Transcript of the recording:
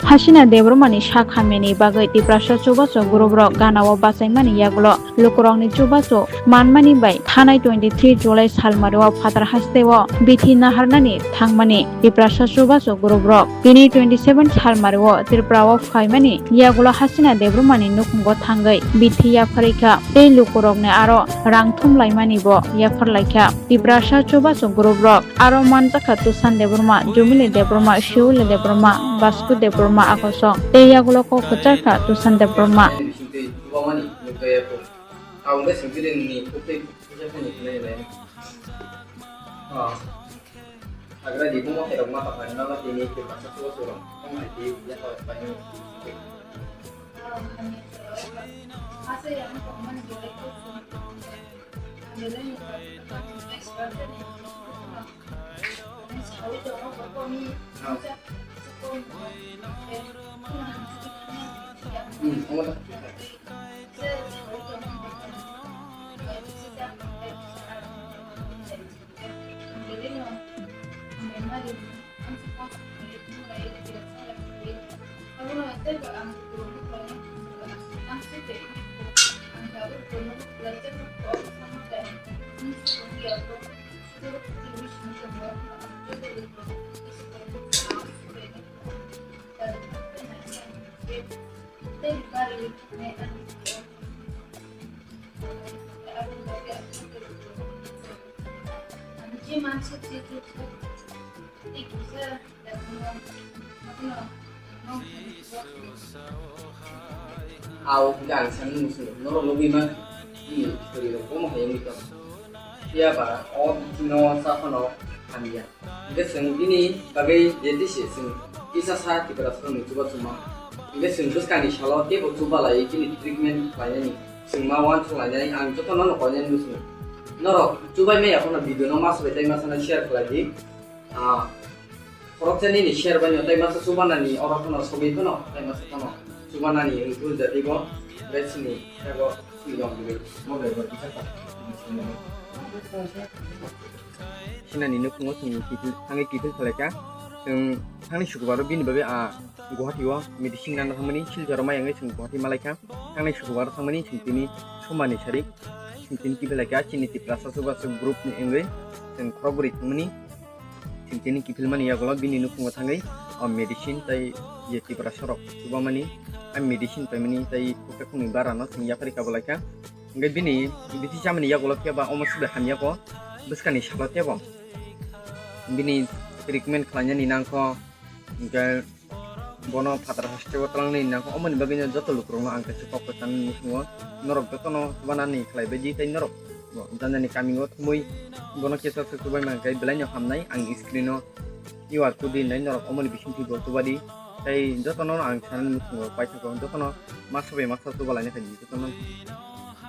Hasina Debromani Shakhameni Bagai Tiprasha Chubaso Gurubrok Ganawa Basaimani Yagulo Lukurongni Chubaso Manmani Bai Thanai 23 July Salmarwa Fatar Hastewo Bithi Naharnani Thangmani Tiprasha Chubaso Gurubrok Bini 27 Salmarwa Tirprawa Faimani Yagulo Hasina Debromani Nukungo Thangai Bithi Yafarika Tei Lukurokne Aro Rangthum Laimani Bo Yafarlaika Tiprasha Chubaso Gurubrok Aro Manjaka Tusan Debroma Jumile Debroma Shiule Debroma Basku Debroma Akosong Tei Yagulo Ko Kuchaka Tusan Debroma Agar di rumah kita rumah tak nama ini kita satu orang orang di dia tahu apa yang masa yang common boleh tu ada yang expert ni sekali tu orang berkomi macam yang sangat musuh, noro lebih mah, ini dari rumah yang itu, dia apa, no sakono hanya, dia sendiri bagai jadi sih, kisah saat kita langsung coba semua, dia sendiri sekali kalau dia coba lagi ini treatment lainnya nih, semua wan lainnya yang itu kan noro konyol musuh, noro coba ini aku nabi video nama sebagai masalah share lagi, Koroksen ini share banyak, tapi masa cuma nani orang kenal sobi itu no, tapi masa kenal cuma nani itu jadi kok, dari sini saya kok bilang gitu, mau belajar bisa tak? Sini nini kungo sini kita, hangi kita seleka, yang hangi suku baru bini bagai Guwahati wa medicine nana samani sil jarama yang ngai Guwahati Malaika, hangi suku baru samani sini cuma nih cari, sini kita lagi sini di plaza sebuah grup nih enggak, yang corroborate samani. Sini kita mani ya kalau bini nukung tanggai, medicine tay ya tipe rasorok, coba mani, medicine tay mani tay kita kuni barang nasi ya perika bolehkan, enggak bini sama ni ya kalau tiapa sudah hanya kok, beskan ni sahabat tiapa, bini treatment kelanya ni nangko, enggak bono patar hasil telang ni nangko ni baginya jatuh lukrong angka cukup pesan semua, norok betul no mana ni kelai beji tay norok. Jangan ni kami ngot mui bono kita sesuai mangkai belanja hamnai anggi screeno iwar tudi nai norok omoni bisin ti tu badi tai jotono ang sanan musungo paisa ko jotono masabe masa tu balanya kan jotono